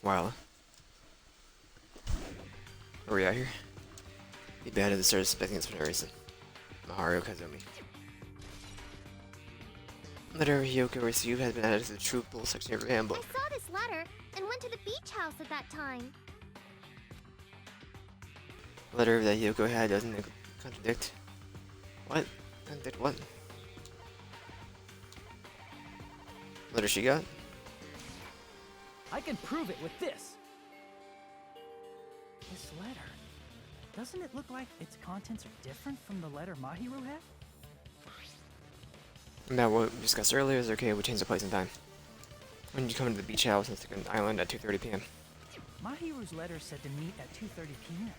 while. Where are we at here? Be bad at the start suspecting us for no reason. Maharu Kazumi. Letter Hyoko received has been added to the True Bull section of your handbook. I saw this letter and went to the beach house at that time. The letter that Hyoko had doesn't contradict. What? Contradict what? Letter she got? I can prove it with this. This letter. Doesn't it look like its contents are different from the letter Mahiru had? About what we discussed earlier is okay, we change the place and time. When you come to the beach house on Second Island at 2:30 p.m. Mahiru's letter said to meet at 2:30 p.m.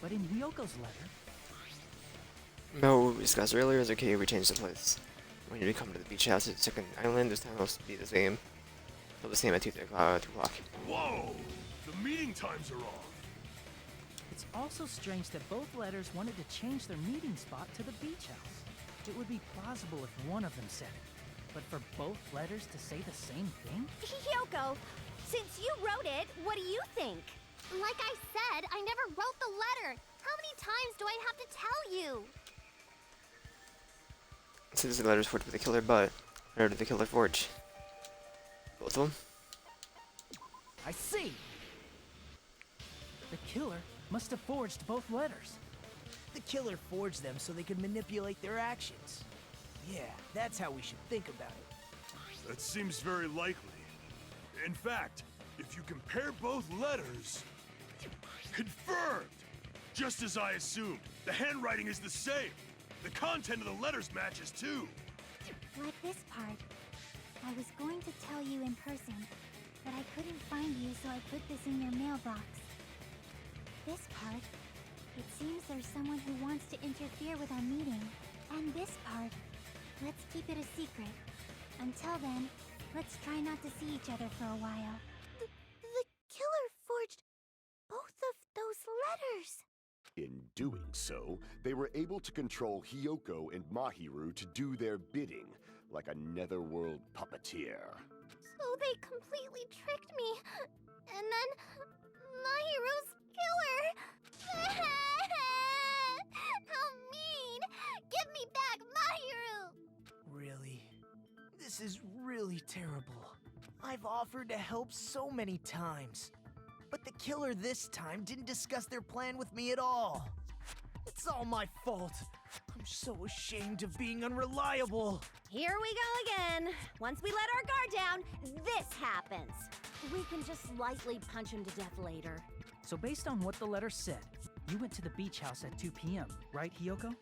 But in Hyoko's letter... About what we discussed earlier is okay, we change the place. When you come to the beach house at Second Island, this time will be the same. Still the same at 2 o'clock. Whoa! The meeting times are off! It's also strange that both letters wanted to change their meeting spot to the beach house. It would be plausible if one of them said it. But for both letters to say the same thing? Hyoko, since you wrote it, what do you think? Like I said, I never wrote the letter. How many times do I have to tell you? Since the letters forged by the killer, but where did the killer forge? Both of them? I see! The killer must have forged both letters. The killer forged them so they could manipulate their actions. Yeah, that's how we should think about it. That seems very likely. In fact, if you compare both letters... Confirmed! Just as I assumed, the handwriting is the same. The content of the letters matches too. Like this part. I was going to tell you in person, but I couldn't find you, so I put this in your mailbox. This part. It seems there's someone who wants to interfere with our meeting. And this part. Let's keep it a secret. Until then, let's try not to see each other for a while. The killer forged both of those letters. In doing so, they were able to control Hyoko and Mahiru to do their bidding, like a netherworld puppeteer. So they completely tricked me. And then Mahiru's killer. How mean! Give me back Mahiru! Really? This is really terrible. I've offered to help so many times. But the killer this time didn't discuss their plan with me at all. It's all my fault. I'm so ashamed of being unreliable. Here we go again. Once we let our guard down, this happens. We can just lightly punch him to death later. So based on what the letter said, you went to the beach house at 2 p.m., right, Hyoko?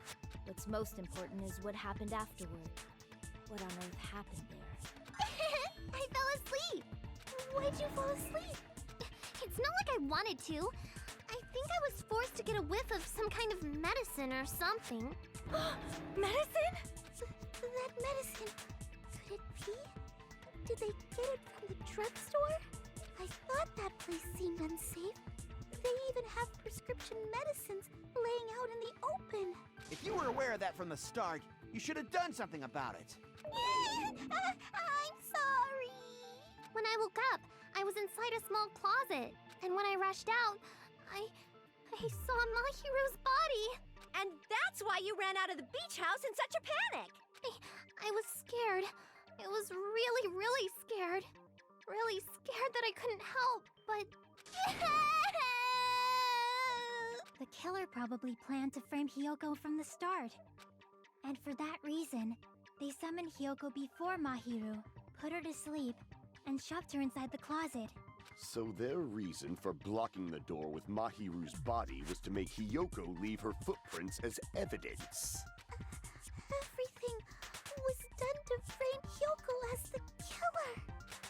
What's most important is what happened afterward. What on earth happened there? I fell asleep. Why'd you fall asleep? It's not like I wanted to. I think I was forced to get a whiff of some kind of medicine or something. Medicine? That medicine. Could it be? Did they get it from the drugstore? I thought that place seemed unsafe. They even have prescription medicines laying out in the open. If you were aware of that from the start, you should have done something about it. I'm sorry. When I woke up, I was inside a small closet, and when I rushed out, I saw Mahiru's body. And that's why you ran out of the beach house in such a panic. I was scared. I was really, really scared. Really scared that I couldn't help, but... The killer probably planned to frame Hyoko from the start. And for that reason, they summoned Hyoko before Mahiru, put her to sleep, and shoved her inside the closet. So their reason for blocking the door with Mahiru's body was to make Hyoko leave her footprints as evidence. Everything was done to frame Hyoko as the killer.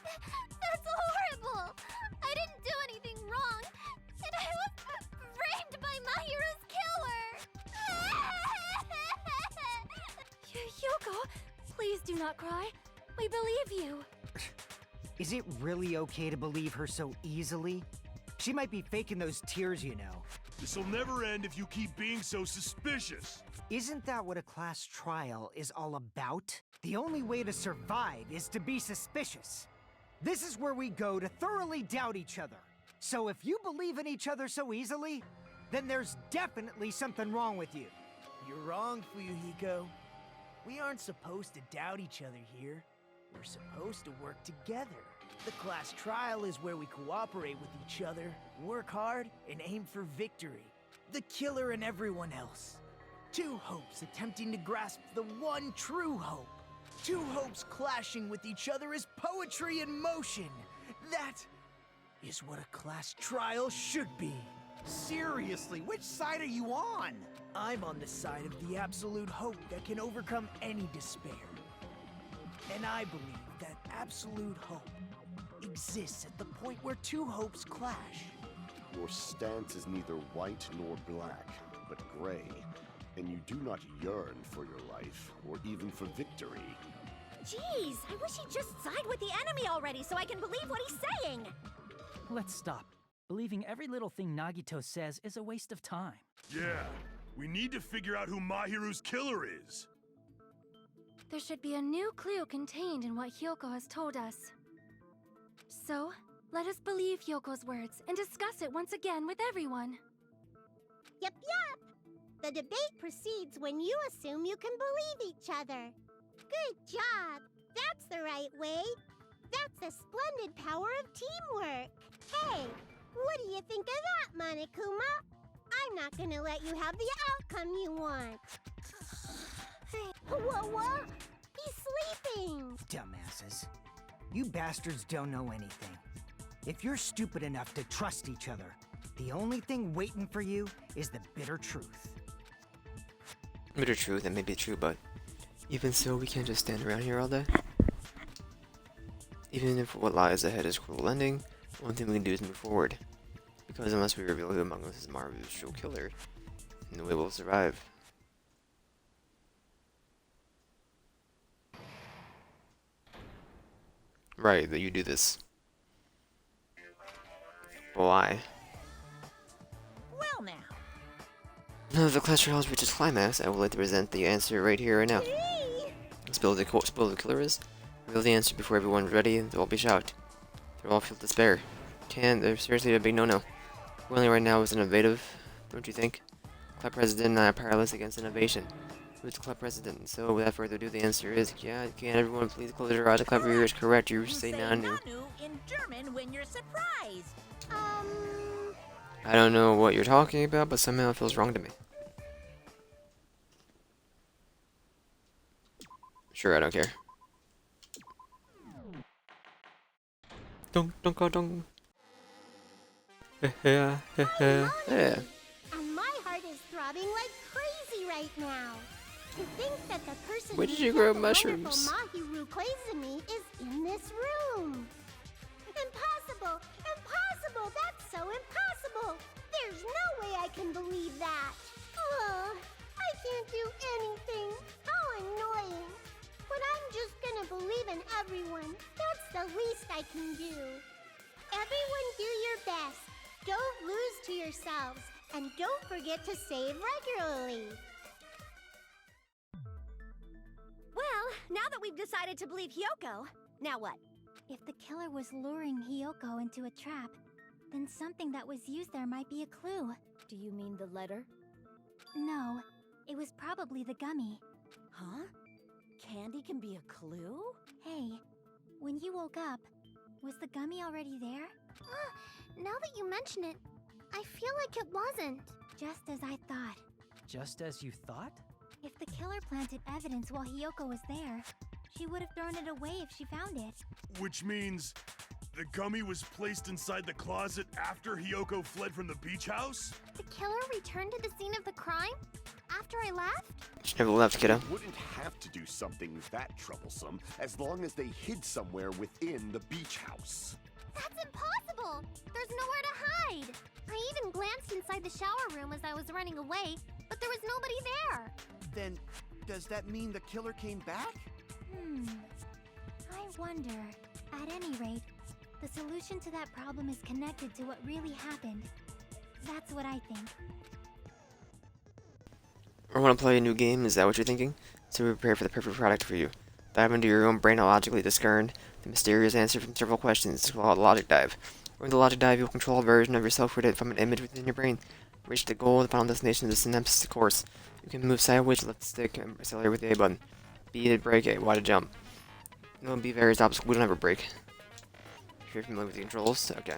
That's horrible! I didn't do anything wrong, and I was framed by Mahiru's killer! Hyoko, please do not cry. We believe you. Is it really okay to believe her so easily? She might be faking those tears, you know. This'll never end if you keep being so suspicious. Isn't that what a class trial is all about? The only way to survive is to be suspicious. This is where we go to thoroughly doubt each other. So if you believe in each other so easily, then there's definitely something wrong with you. You're wrong, Fuyuhiko. We aren't supposed to doubt each other here. We're supposed to work together. The class trial is where we cooperate with each other, work hard, and aim for victory. The killer and everyone else. Two hopes attempting to grasp the one true hope. Two hopes clashing with each other is poetry in motion. That is what a class trial should be. Seriously, which side are you on? I'm on the side of the absolute hope that can overcome any despair. And I believe that absolute hope exists at the point where two hopes clash. Your stance is neither white nor black, but gray, and you do not yearn for your life, or even for victory. Jeez, I wish he'd just side with the enemy already so I can believe what he's saying! Let's stop. Believing every little thing Nagito says is a waste of time. Yeah, we need to figure out who Mahiru's killer is. There should be a new clue contained in what Hyoko has told us. So, let us believe Hyoko's words and discuss it once again with everyone. Yep. The debate proceeds when you assume you can believe each other. Good job! That's the right way! That's the splendid power of teamwork! Hey, what do you think of that, Monokuma? I'm not gonna let you have the outcome you want. What? He's sleeping! Dumbasses. You bastards don't know anything. If you're stupid enough to trust each other, the only thing waiting for you is the bitter truth. Bitter truth, that may be true, but even so, we can't just stand around here all day. Even if what lies ahead is cruel ending, one thing we can do is move forward. Because unless we reveal who among us is Maru's true killer, no way we'll survive. Right, that you do this. Why? Well now. Now that the class trial has reached its climax, I would like to present the answer right here, right now. Spill the killer is. Reveal the answer before everyone's ready, and they'll all be shocked. They'll all feel despair. They're seriously a big no-no. Willing right now is innovative, don't you think? Club president and I are powerless against innovation. Who's the club president? So without further ado, the answer is yeah. Can everyone please close your eyes? The clever ear is correct. You say Nanu. In German when you're surprised. I don't know what you're talking about, but somehow it feels wrong to me. Sure, I don't care. Dong dong dong dong. Yeah. And my heart is throbbing like crazy right now. To think that the person Where did who you killed grow the mushrooms? wonderful Mahiru claims to me is in this room. Impossible! Impossible! That's so impossible! There's no way I can believe that. I can't do anything. How annoying. But I'm just gonna believe in everyone. That's the least I can do. Everyone do your best. Don't lose to yourselves. And don't forget to save regularly. Well, now that we've decided to believe Hyoko, now what? If the killer was luring Hyoko into a trap, then something that was used there might be a clue. Do you mean the letter? No, it was probably the gummy. Huh? Candy can be a clue? Hey, when you woke up, was the gummy already there? Now that you mention it, I feel like it wasn't. Just as I thought. Just as you thought? If the killer planted evidence while Hyoko was there, she would have thrown it away if she found it. Which means the gummy was placed inside the closet after Hyoko fled from the beach house? The killer returned to the scene of the crime? After I left? She never left, kiddo. They wouldn't have to do something that troublesome as long as they hid somewhere within the beach house. That's impossible! There's nowhere to hide! I even glanced inside the shower room as I was running away, but there was nobody there! Then, does that mean the killer came back? I wonder. At any rate, the solution to that problem is connected to what really happened. That's what I think. Or want to play a new game? Is that what you're thinking? So prepare for the perfect product for you. Dive into your own brain and logically discern the mysterious answer from several questions. It's called Logic Dive. Or the logic dive, you'll control a version of yourself created from an image within your brain. Reach the goal, the final destination of the synapses course. You can move sideways, left stick, and accelerate with the A button. B to brake, A, Y to jump. There will be various obstacles. We don't have a brake. If you're familiar with the controls, okay.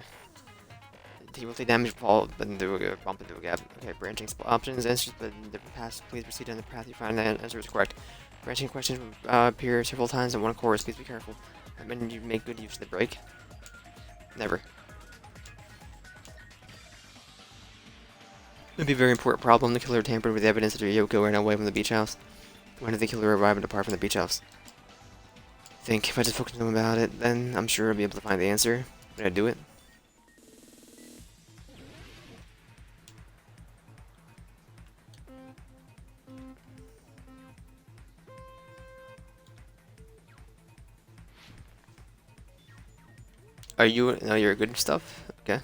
He will take damage, fall, then do a bump into a gap. Okay, branching options, answers, but in different paths. Please proceed on the path you find the answer is correct. Branching questions will appear several times in one course. Please be careful. When you make good use of the brake. Never. It would be a very important problem. The killer tampered with the evidence that Yoko ran away from the beach house. When did the killer arrive and depart from the beach house? I think if I just focus on him about it, then I'm sure I'll be able to find the answer. Did I do it? Are you? No, you're good stuff? Okay.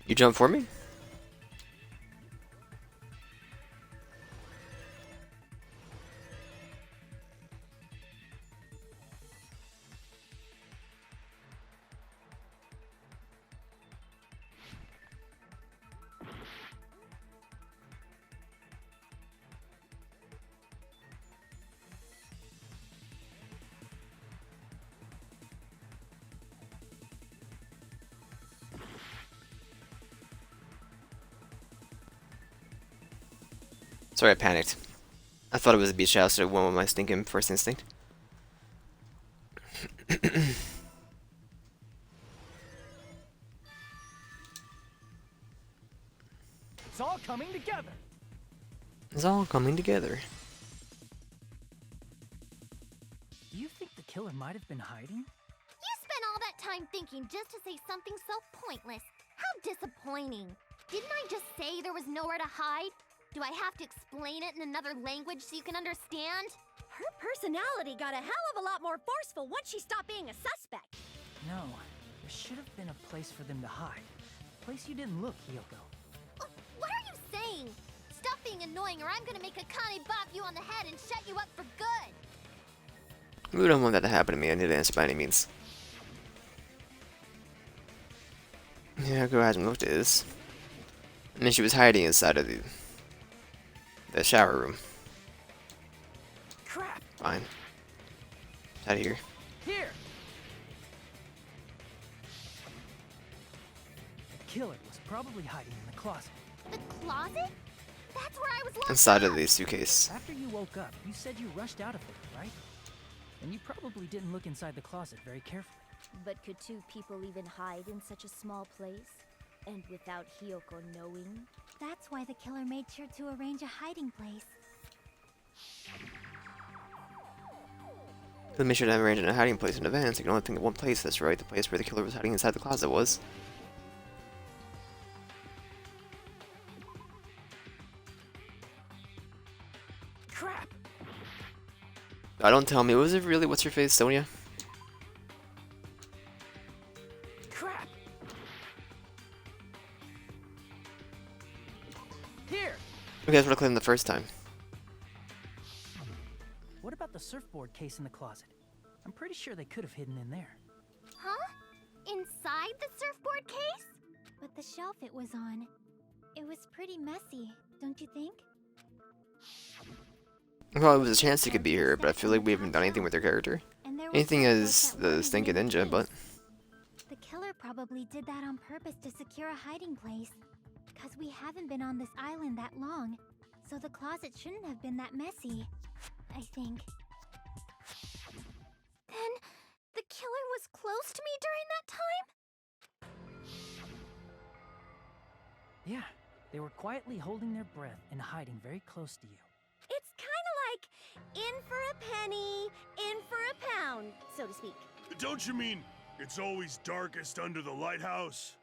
You jump for me? Sorry, I panicked. I thought it was a beach house, so it went with my stinking first instinct. It's all coming together. It's all coming together. Do you think the killer might have been hiding? You spent all that time thinking just to say something so pointless. How disappointing. Didn't I just say there was nowhere to hide? Do I have to explain it in another language so you can understand? Her personality got a hell of a lot more forceful once she stopped being a suspect. No, there should have been a place for them to hide. A place you didn't look, Hiyoko. What are you saying? Stop being annoying or I'm gonna make Akane bop you on the head and shut you up for good. We don't want that to happen to me. I need to answer by any means. Yeah, go ahead and look at this. I mean, she was hiding inside of the shower room. Crap! Fine. Out of here. Here! The killer was probably hiding in the closet. The closet? That's where I was locked Inside up. of the suitcase. After you woke up, you said you rushed out of there, right? And you probably didn't look inside the closet very carefully. But could two people even hide in such a small place? And without Hiyoko knowing? That's why the killer made sure to arrange a hiding place. Let me sure to arrange a hiding place in advance. I can only think of one place that's right. The place where the killer was hiding inside the closet was. Crap! Don't tell me. Was it really? What's your face, Sonia? Crap! Here! Okay, that's what I claimed the first time. What about the surfboard case in the closet? I'm pretty sure they could have hidden in there. Huh? Inside the surfboard case? But the shelf it was on, it was pretty messy, don't you think? Well, it was a chance he could be here, but I feel like we haven't done anything with their character. And there was Anything some as book that the wasn't stinking in the ninja, but... case. The killer probably did that on purpose to secure a hiding place. Because we haven't been on this island that long, so the closet shouldn't have been that messy. I think. Then, the killer was close to me during that time? Yeah, they were quietly holding their breath and hiding very close to you. It's kinda like in for a penny, in for a pound, so to speak. Don't you mean it's always darkest under the lighthouse?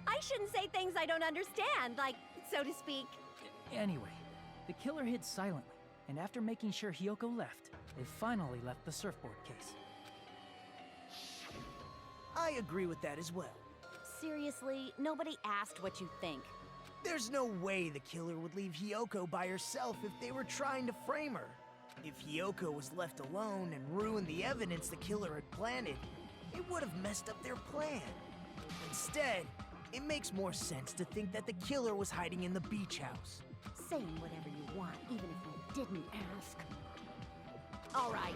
I shouldn't say things I don't understand, like, so to speak. Anyway, the killer hid silently, and after making sure Hiyoko left, they finally left the surfboard case. I agree with that as well. Seriously, nobody asked what you think. There's no way the killer would leave Hiyoko by herself if they were trying to frame her. If Hiyoko was left alone and ruined the evidence the killer had planted, it would have messed up their plan. Instead, it makes more sense to think that the killer was hiding in the beach house. Saying whatever you want, even if you didn't ask. All right,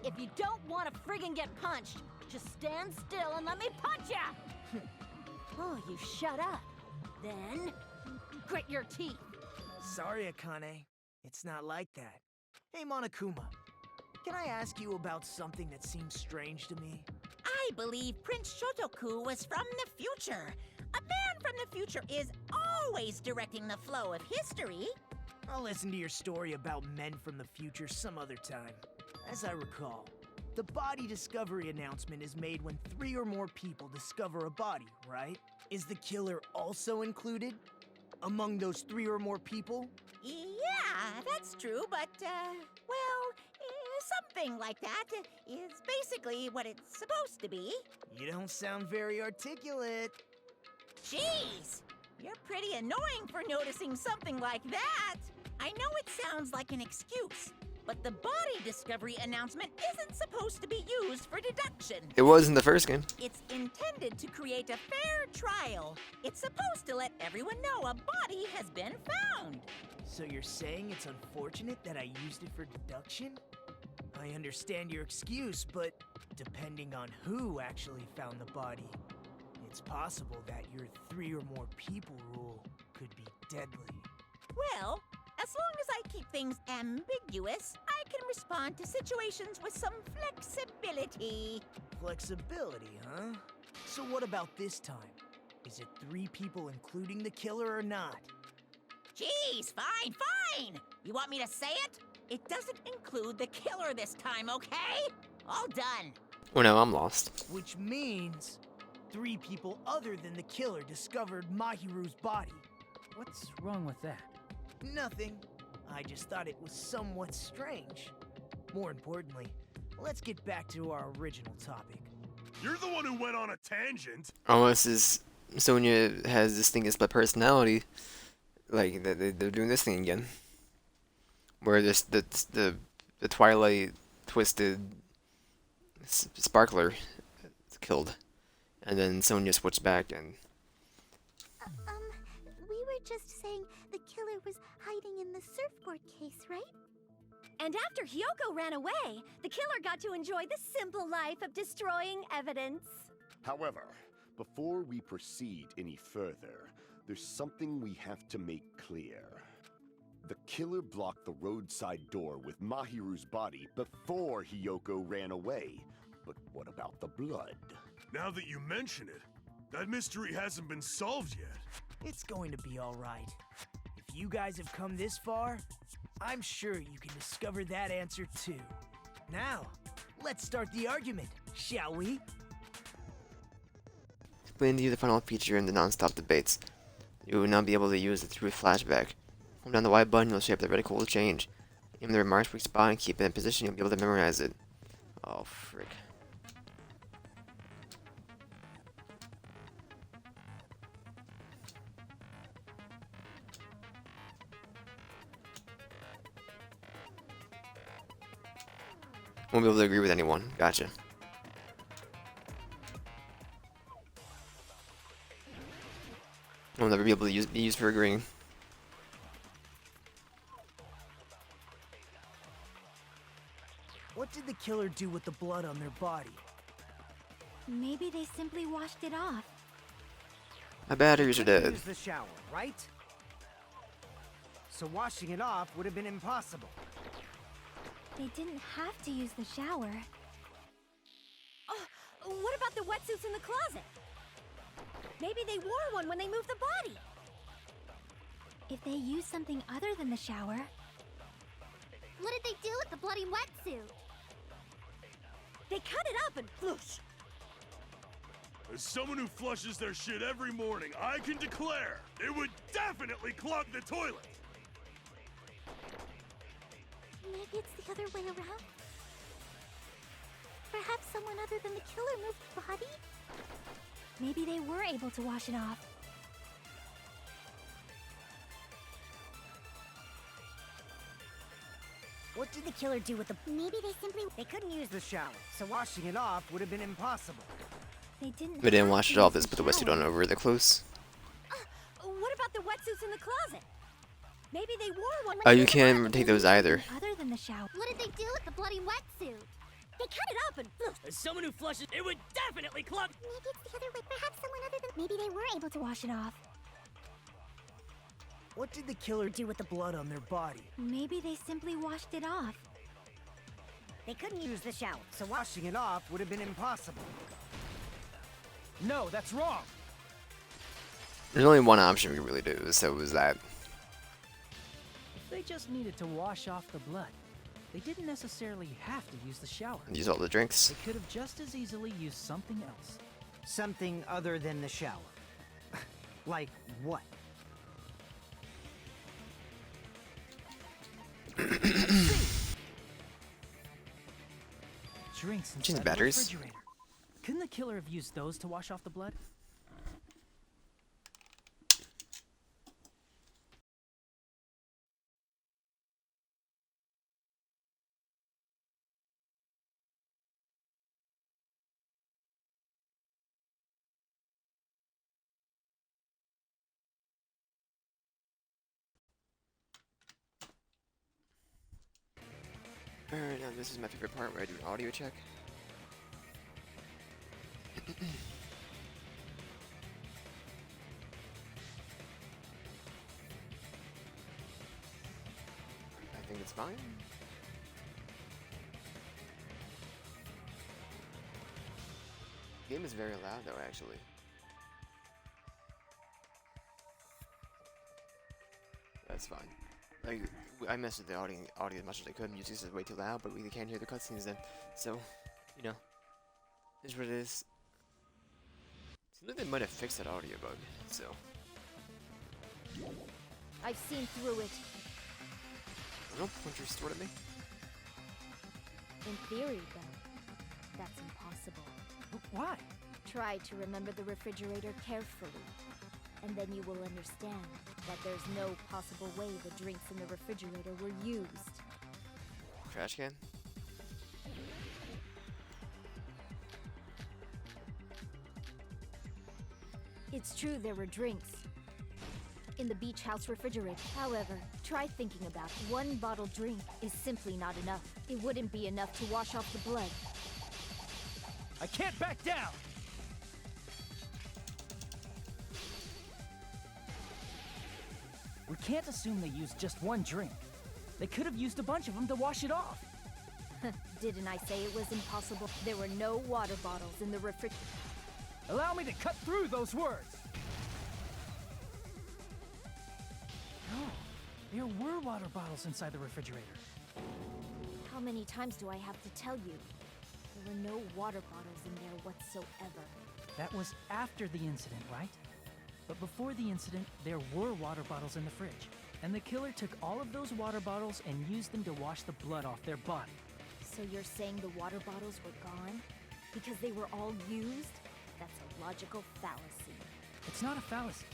if you don't want to friggin' get punched, just stand still and let me punch ya! Oh, you shut up. Then, grit your teeth. Sorry, Akane. It's not like that. Hey, Monokuma. Can I ask you about something that seems strange to me? I believe Prince Shotoku was from the future. A man from the future is always directing the flow of history. I'll listen to your story about men from the future some other time. As I recall, the body discovery announcement is made when 3 or more people discover a body, right? Is the killer also included among those 3 or more people? Yeah, that's true, but, something like that is basically what it's supposed to be. You don't sound very articulate. Jeez, you're pretty annoying for noticing something like that. I know it sounds like an excuse, but the body discovery announcement isn't supposed to be used for deduction. It was in the first game. It's intended to create a fair trial. It's supposed to let everyone know a body has been found. So you're saying it's unfortunate that I used it for deduction? I understand your excuse, but depending on who actually found the body, it's possible that your 3 or more people rule could be deadly. Well, as long as I keep things ambiguous, I can respond to situations with some flexibility. Flexibility, huh? So what about this time? Is it 3 people including the killer or not? Jeez, fine! You want me to say it? It doesn't include the killer this time, okay? All done. Well, now I'm lost. Which means 3 people other than the killer discovered Mahiru's body. What's wrong with that? Nothing. I just thought it was somewhat strange. More importantly, let's get back to our original topic. You're the one who went on a tangent. Unless is Sonia has this thing as split personality, like they're doing this thing again, where this the Twilight twisted Sparkler is killed, and then Sonia switched back and. We were just saying the killer was hiding in the surfboard case, right? And after Hiyoko ran away, the killer got to enjoy the simple life of destroying evidence. However, before we proceed any further, there's something we have to make clear. The killer blocked the roadside door with Mahiru's body before Hiyoko ran away. But what about the blood? Now that you mention it, that mystery hasn't been solved yet. It's going to be all right. If you guys have come this far, I'm sure you can discover that answer too. Now, let's start the argument, shall we? Explain to you the final feature in the non-stop debates. You will now be able to use the through flashback. Hold down the Y button, you'll shape the reticle will change. Aim the remarks weak spot and keep it in position, you'll be able to memorize it. Oh, frick. Won't be able to agree with anyone. Gotcha. I'll never be able to be used for agreeing. What did the killer do with the blood on their body? Maybe they simply washed it off. My batteries are dead. Use the shower, right? So washing it off would have been impossible. They didn't have to use the shower. Oh, what about the wetsuits in the closet? Maybe they wore one when they moved the body. If they used something other than the shower... What did they do with the bloody wetsuit? They cut it up and floosh. As someone who flushes their shit every morning, I can declare it would definitely clog the toilet. Maybe it's the other way around? Perhaps someone other than the killer moved the body? Maybe they were able to wash it off. What did the killer do with the... Maybe they simply... They couldn't use the shower, so washing it off would have been impossible. They didn't We didn't have wash to it off, use just put the wetsuit shower. on over the clothes. What about the wetsuits in the closet? Maybe they wore one when Oh, they you moved the can't body. take those either. Other than the shower. What did they do with the bloody wetsuit? They cut it up and floosh. As someone who flushes, it would definitely clog. Maybe it's the other way. Perhaps someone other than... Maybe they were able to wash it off. What did the killer do with the blood on their body? Maybe they simply washed it off. They couldn't use the shower, so washing it off would have been impossible. No, that's wrong. There's only one option we could really do, so it was that. If they just needed to wash off the blood, they didn't necessarily have to use the shower. Use all the drinks. They could have just as easily used something else. Something other than the shower. Like what? Drinks Change inside the the batteries. refrigerator. Couldn't the killer have used those to wash off the blood? Alright, now this is my favorite part where I do an audio check. I think it's fine. The game is very loud though, actually. That's fine. Like, I messed with the audio as much as I could. Music is way too loud, but we can't hear the cutscenes then. So, you know, is what it is. Seems like they might have fixed that audio bug. So, I've seen through it. don't punch your sword at me. In theory, though, that's impossible. Why? Try to remember the refrigerator carefully, and then you will understand that there's no possible way the drinks in the refrigerator were used. Trash can. It's true there were drinks in the beach house refrigerator. However, try thinking about it. One bottle drink is simply not enough. It wouldn't be enough to wash off the blood. I can't back down! We can't assume they used just one drink. They could have used a bunch of them to wash it off. Didn't I say it was impossible? There were no water bottles in the refrigerator. Allow me to cut through those words! No, there were water bottles inside the refrigerator. How many times do I have to tell you? There were no water bottles in there whatsoever. That was after the incident, right? But before the incident, there were water bottles in the fridge. And the killer took all of those water bottles and used them to wash the blood off their body. So you're saying the water bottles were gone? Because they were all used? That's a logical fallacy. It's not a fallacy.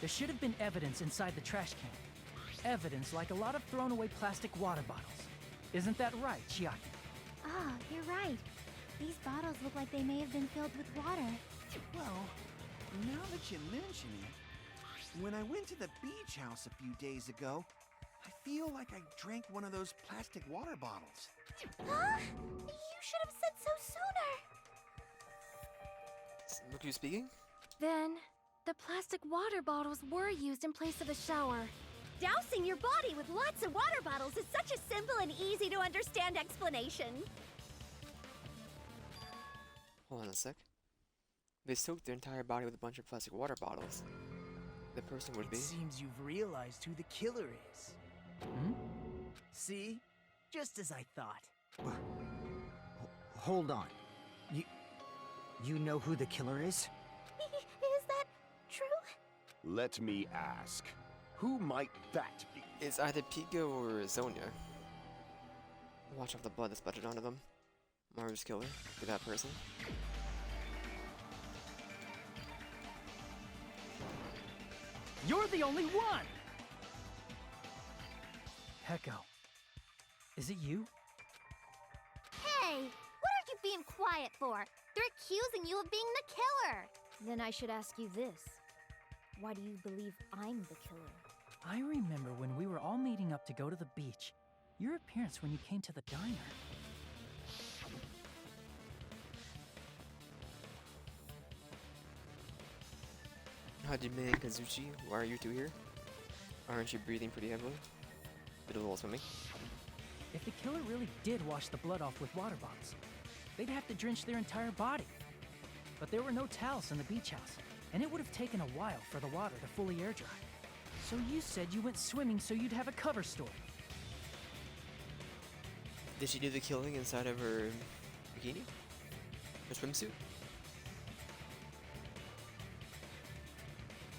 There should have been evidence inside the trash can. Evidence like a lot of thrown away plastic water bottles. Isn't that right, Chiaki? Ah, you're right. These bottles look like they may have been filled with water. Well, now that you mention it, when I went to the beach house a few days ago, I feel like I drank one of those plastic water bottles. Huh? You should have said so sooner. Look who's speaking. Then, the plastic water bottles were used in place of a shower. Dousing your body with lots of water bottles is such a simple and easy to understand explanation. Hold on a sec. They soaked their entire body with a bunch of plastic water bottles. The person would be. It seems you've realized who the killer is. Hmm? See? Just as I thought. Hold on. You know who the killer is? Is that true? Let me ask. Who might that be? It's either Pico or Zonia. Watch out for the blood that's splattered onto them. Maru's killer. Be that person. You're the only one! Peko. Is it you? Hey, what are you being quiet for? They're accusing you of being the killer. Then I should ask you this. Why do you believe I'm the killer? I remember when we were all meeting up to go to the beach. Your appearance when you came to the diner. Hajime and Kazuchi, why are you two here? Aren't you breathing pretty heavily? Bit of a little swimming. If the killer really did wash the blood off with water bottles, they'd have to drench their entire body. But there were no towels in the beach house, and it would have taken a while for the water to fully air dry. So you said you went swimming so you'd have a cover story. Did she do the killing inside of her bikini? Her swimsuit?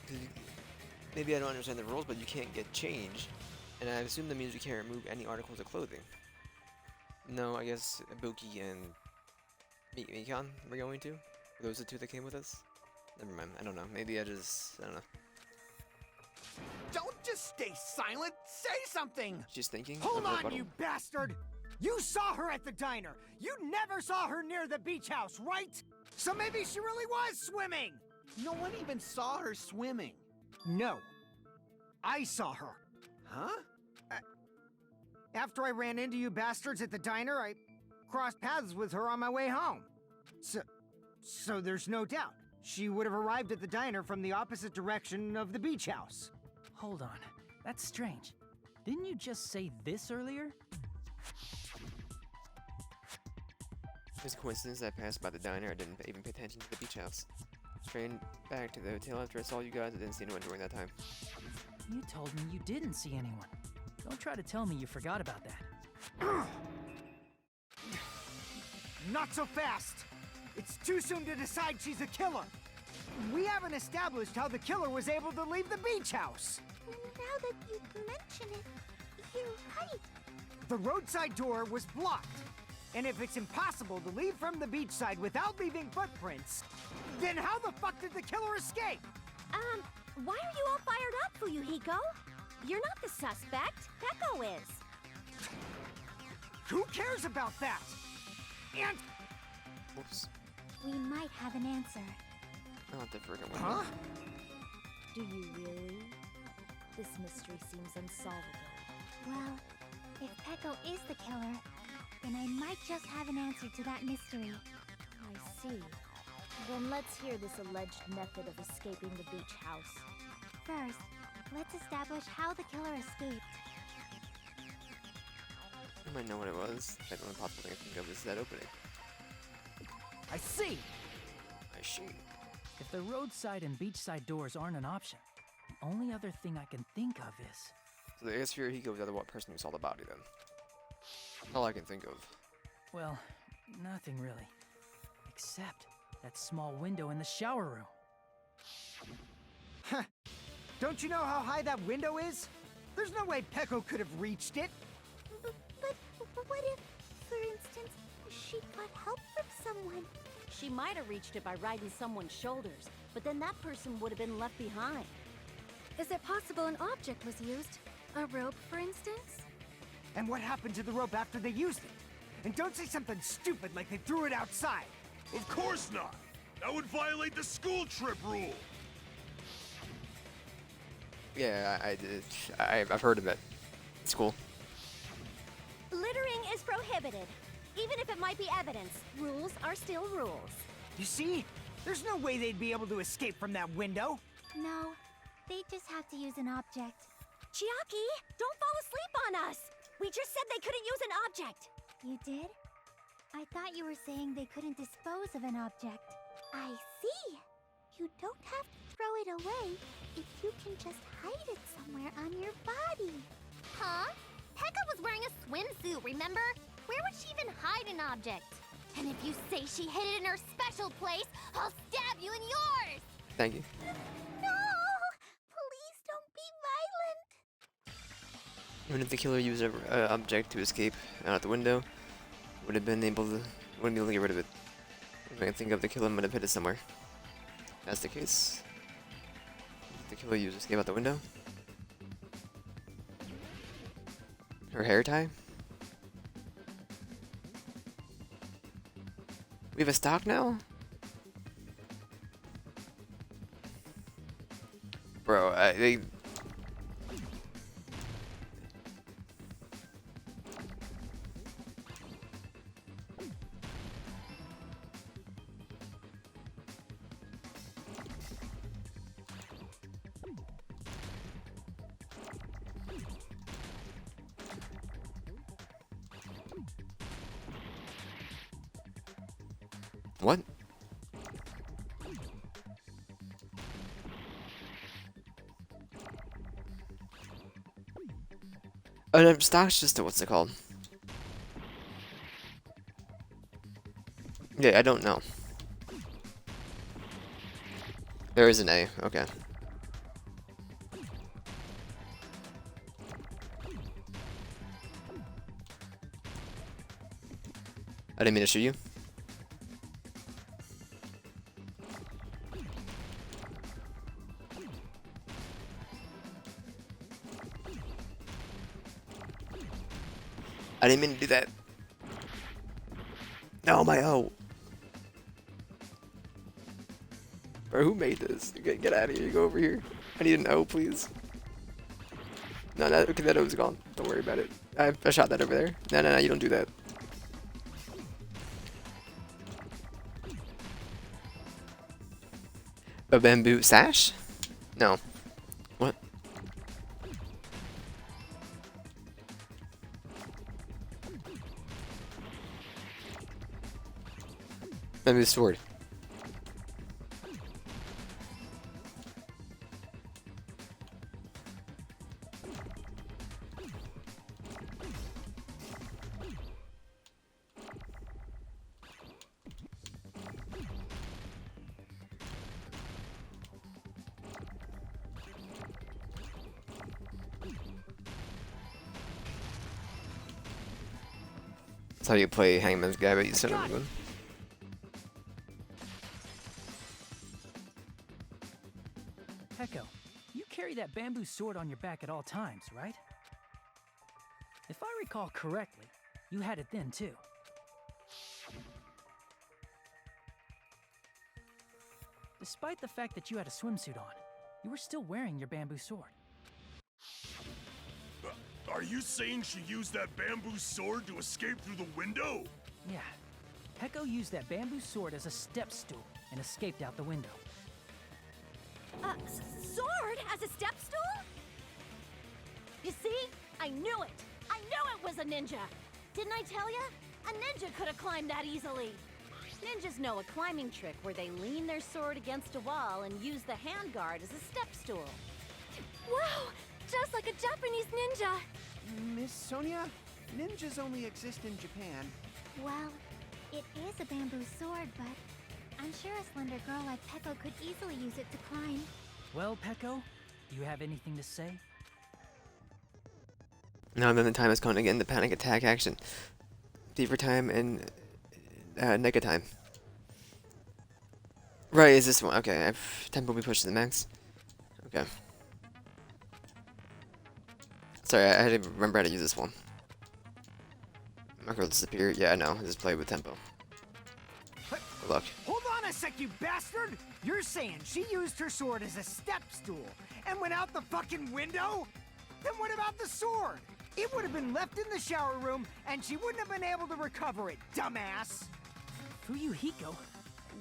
'Cause maybe I don't understand the rules, but you can't get changed. And I assume that means you can't remove any articles of clothing. No, I guess Ibuki and Mikan were going to? Were those the two that came with us? Never mind, I don't know. Maybe I don't know. Don't just stay silent! Say something! She's thinking. Hold of a on, rebuttal. you bastard! You saw her at the diner! You never saw her near the beach house, right? So maybe she really was swimming! No one even saw her swimming. No. I saw her. Huh? After I ran into you bastards at the diner, I crossed paths with her on my way home. So there's no doubt. She would have arrived at the diner from the opposite direction of the beach house. Hold on, that's strange. Didn't you just say this earlier? It's a coincidence that I passed by the diner. I didn't even pay attention to the beach house. Straight back to the hotel after I saw you guys. I didn't see anyone during that time. You told me you didn't see anyone. Don't try to tell me you forgot about that. Not so fast! It's too soon to decide she's a killer! We haven't established how the killer was able to leave the beach house! Now that you mention it, you're right. The roadside door was blocked. And if it's impossible to leave from the beachside without leaving footprints, then how the fuck did the killer escape? Why are you all fired up, Fuyuhiko? You're not the suspect. Peko is. Who cares about that? And... Whoops. We might have an answer. I'll have to forget one. Huh? Do you really? This mystery seems unsolvable. Well, if Peko is the killer, then I might just have an answer to that mystery. I see. Then let's hear this alleged method of escaping the beach house. First, let's establish how the killer escaped. I might know what it was. The only possible thing I think of is that opening. I see! I see. If the roadside and beachside doors aren't an option, the only other thing I can think of is... So I guess Fuyuhiko was the other person who saw the body then. All I can think of. well, nothing really. Except that small window in the shower room. Huh. Don't you know how high that window is? There's no way Peko could have reached it. But what if, for instance, she got help from someone? She might have reached it by riding someone's shoulders, but then that person would have been left behind. Is it possible an object was used? A rope, for instance? And what happened to the rope after they used it? And don't say something stupid like they threw it outside. Of course not! That would violate the school trip rule! Yeah, I did. I've heard of it. It's cool. Littering is prohibited. Even if it might be evidence, rules are still rules. You see? There's no way they'd be able to escape from that window. No, they just have to use an object. Chiaki, don't fall asleep on us! We just said they couldn't use an object! You did? I thought you were saying they couldn't dispose of an object. I see! You don't have to throw it away if you can just hide it somewhere on your body. Huh? Pekka was wearing a swimsuit, remember? Where would she even hide an object? And if you say she hid it in her special place, I'll stab you in yours! Thank you. No! Please don't be violent! Even if the killer used an object to escape out the window, wouldn't be able to get rid of it. I can think of the killer might have hid it somewhere. If that's the case, the killer used escape out the window. Her hair tie. We have a stock now? Bro, they... What? Stock's just a, what's it called? Yeah, I don't know. There is an A, okay. I didn't mean to shoot you. I didn't mean to do that. No, my O. Bro, who made this? Get out of here. Go over here. I need an O, please. No, okay, that O's gone. Don't worry about it. I shot that over there. No, you don't do that. A bamboo sash? No. What? Bamboo sword. That's how you play Hangman's Guy, but you son of a gun. Peko, you carry that bamboo sword on your back at all times, right? If I recall correctly, you had it then too. Despite the fact that you had a swimsuit on, you were still wearing your bamboo sword. Are you saying she used that bamboo sword to escape through the window? Yeah. Peko used that bamboo sword as a step stool and escaped out the window. Sword as a step stool? You see? I knew it! I knew it was a ninja! Didn't I tell ya? A ninja could have climbed that easily! Ninjas know a climbing trick where they lean their sword against a wall and use the handguard as a step stool. Wow! Just like a Japanese ninja! Miss Sonia, ninjas only exist in Japan. Well, it is a bamboo sword, but I'm sure a slender girl like Peko could easily use it to climb. Well, Peko, do you have anything to say? Now then the time has come to get into panic attack action. Fever time and Nega time. Right, is this one? Okay, tempo we pushed to the max. Okay. Sorry, I had to remember how to use this one. Marker will disappear. Yeah, I know. Just play with tempo. Good luck. Hold on a sec, you bastard! You're saying she used her sword as a step stool and went out the fucking window? Then what about the sword? It would have been left in the shower room and she wouldn't have been able to recover it, dumbass! Fuyuhiko,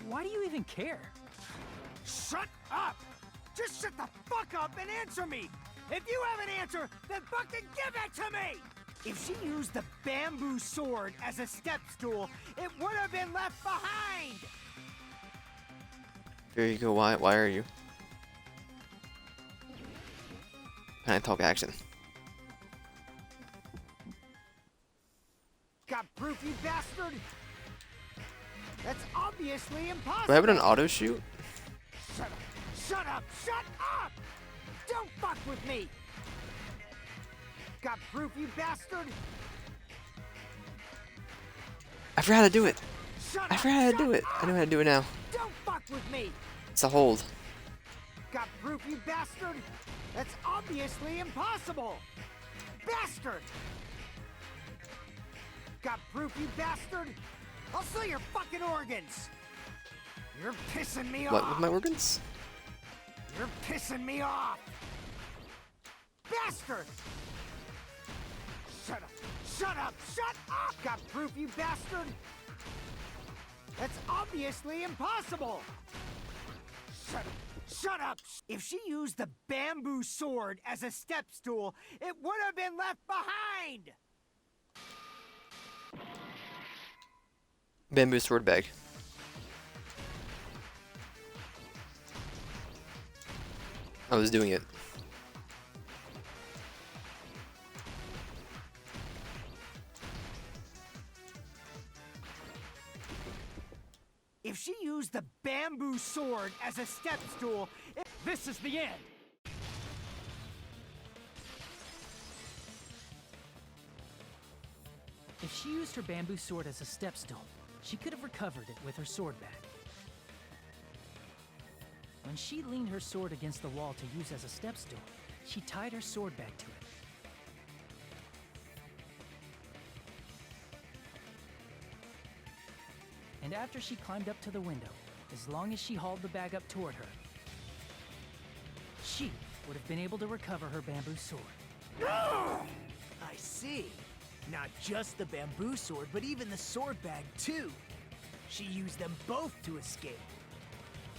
why do you even care? Shut up! Just shut the fuck up and answer me! If you have an answer, then fucking give it to me! If she used the bamboo sword as a step stool, it would have been left behind! There you go. Why are you? Can I talk action? Got proof, you bastard? That's obviously impossible! Do I have it on auto shoot? Shut up! Shut up! Shut up! Don't fuck with me! Got proof, you bastard? I forgot how to do it. Shut I up! forgot how to do Shut it. I up! know how to do it now. Don't fuck with me! It's a hold. Got proof, you bastard? That's obviously impossible! Bastard! Got proof, you bastard? I'll sell your fucking organs! You're pissing me What off! with my organs? You're pissing me off! Bastard! Shut up! Shut up! Shut up! Got proof, you bastard? That's obviously impossible! Shut up! Shut up! If she used the bamboo sword as a step stool, it would have been left behind! Bamboo sword bag. I was doing it. If she used the bamboo sword as a step stool, This is the end! If she used her bamboo sword as a step stool, she could have recovered it with her sword bag. When she leaned her sword against the wall to use as a step stool, she tied her sword bag to it. And after she climbed up to the window, as long as she hauled the bag up toward her, she would have been able to recover her bamboo sword. I see. Not just the bamboo sword, but even the sword bag, too. She used them both to escape.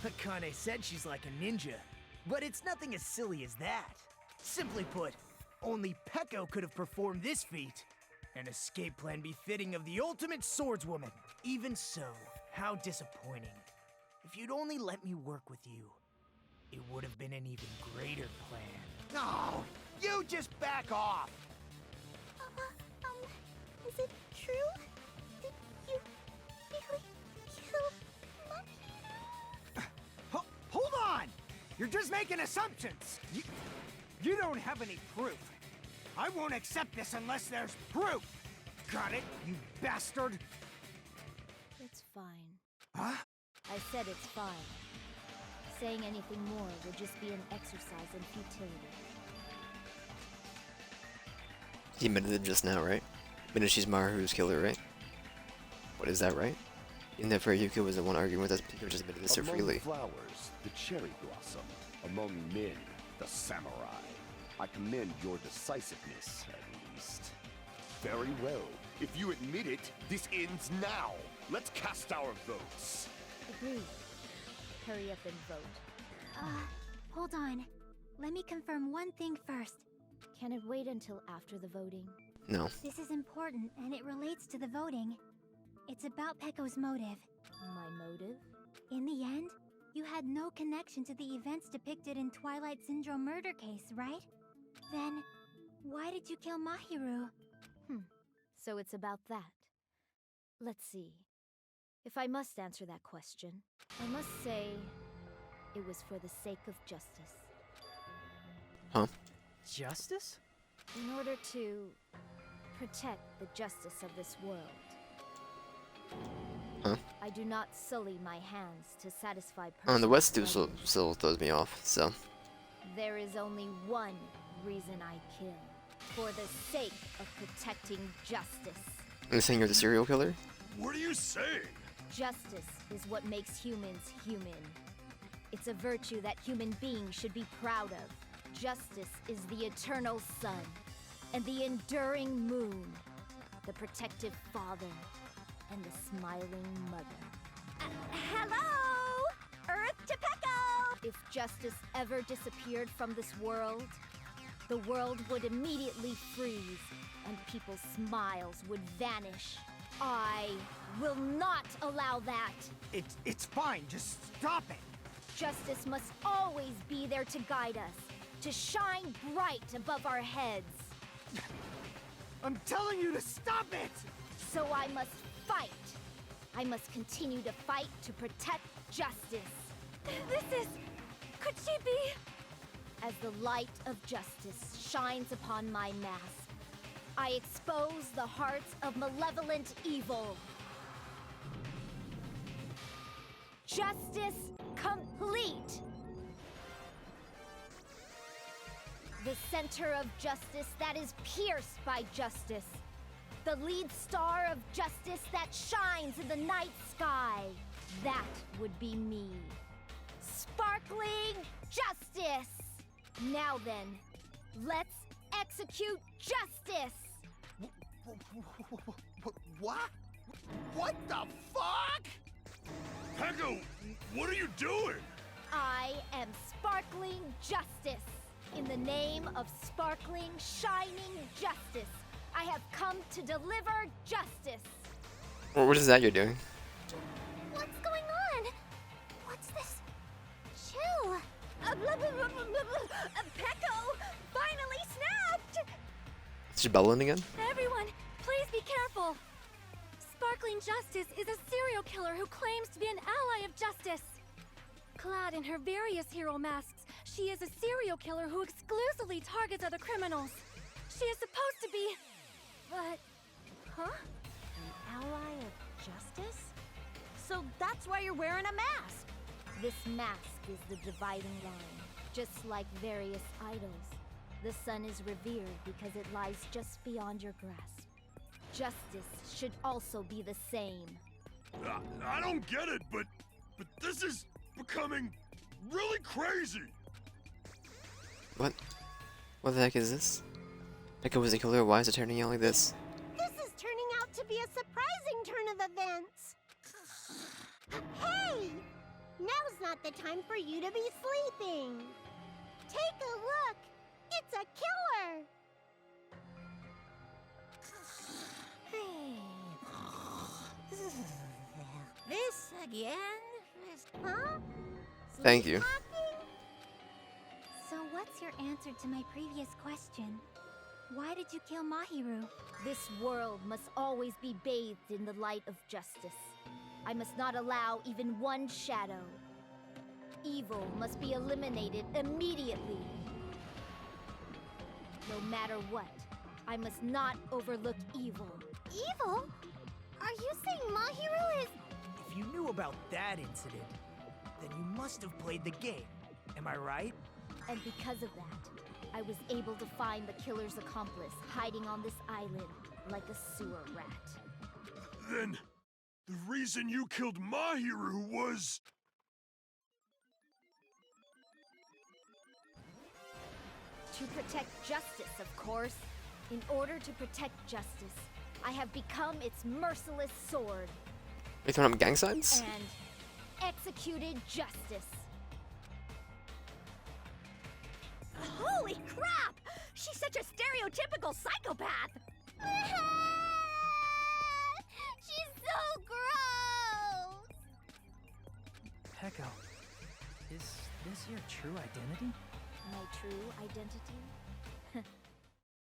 Akane said she's like a ninja, but it's nothing as silly as that. Simply put, only Peko could have performed this feat. An escape plan befitting of the ultimate swordswoman. Even so, how disappointing. If you'd only let me work with you, it would have been an even greater plan. Oh, you just back off! Is it true? Did you really kill Monkey? Hold on! You're just making assumptions! You don't have any proof. I won't accept this unless there's proof! Got it, you bastard? It's fine. Huh? I said it's fine. Saying anything more would just be an exercise in futility. He admitted it just now, right? Admitted she's Maru's killer, right? What is that, right? Even if Ryuko was the one arguing with us, people just admitted this so freely. Among flowers, the cherry blossom. Among men, the samurai. I commend your decisiveness, at least. Very well. If you admit it, this ends now. Let's cast our votes. Agreed. Hurry up and vote. Hold on. Let me confirm one thing first. Can it wait until after the voting? No. This is important, and it relates to the voting. It's about Peko's motive. My motive? In the end, you had no connection to the events depicted in Twilight Syndrome murder case, right? Then, why did you kill Mahiru? So it's about that. Let's see. If I must answer that question, I must say it was for the sake of justice. Huh? Justice? In order to protect the justice of this world. Huh? I do not sully my hands to satisfy On the West personal still throws me off, so. There is only one reason I kill. For the sake of protecting justice. You're saying you're the serial killer? What are you saying? Justice is what makes humans human. It's a virtue that human beings should be proud of. Justice is the eternal sun and the enduring moon, the protective father and the smiling mother. Hello! Earth to Peko! If justice ever disappeared from this world, the world would immediately freeze, and people's smiles would vanish. I will not allow that. It's fine, just stop it. Justice must always be there to guide us, to shine bright above our heads. I'm telling you to stop it! So I must fight. I must continue to fight to protect justice. This is... Could she be... As the light of justice shines upon my mask, I expose the hearts of malevolent evil. Justice complete! The center of justice that is pierced by justice. The lead star of justice that shines in the night sky. That would be me. Sparkling justice! Now then, let's execute justice! What? What the fuck? Peko, what are you doing? I am sparkling justice. In the name of sparkling, shining justice, I have come to deliver justice. What is that you're doing? What's going on? What's this? Chill. Peko finally snapped! Is she bellowing again? Everyone, please be careful. Sparkling Justice is a serial killer who claims to be an ally of justice. Clad in her various hero masks, she is a serial killer who exclusively targets other criminals. She is supposed to be... But... Huh? An ally of justice? So that's why you're wearing a mask. This mask is the dividing line. Just like various idols, the sun is revered because it lies just beyond your grasp. Justice should also be the same. I don't get it, but this is becoming really crazy. What? What the heck is this? Peko was a killer, why is it turning out like this? This is turning out to be a surprising turn of events. Hey! Now's not the time for you to be sleeping. Take a look. It's a killer. This again? Huh? Thank you. So what's your answer to my previous question? Why did you kill Mahiru? This world must always be bathed in the light of justice. I must not allow even one shadow. Evil must be eliminated immediately. No matter what, I must not overlook evil. Evil? Are you saying Mahiru is... If you knew about that incident, then you must have played the game. Am I right? And because of that, I was able to find the killer's accomplice hiding on this island like a sewer rat. Then, the reason you killed Mahiru was... To protect justice, of course. In order to protect justice, I have become its merciless sword. Are you throwing up gang signs? And executed justice. Holy crap! She's such a stereotypical psychopath! She's so gross! Peko, is this your true identity? My true identity?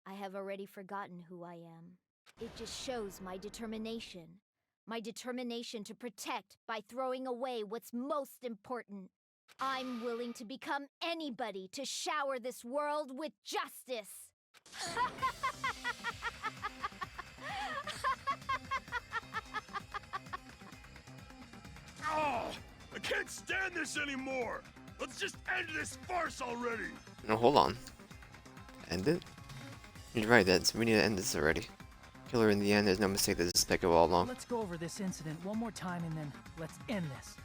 I have already forgotten who I am. It just shows my determination. My determination to protect by throwing away what's most important. I'm willing to become anybody to shower this world with justice. Oh, I can't stand this anymore! Let's just end this farce already! No, hold on. End it? You're right, we need to end this already. Killer in the end, there's no mistake, this is Peko all along. Let's go over this incident one more time and then let's end this.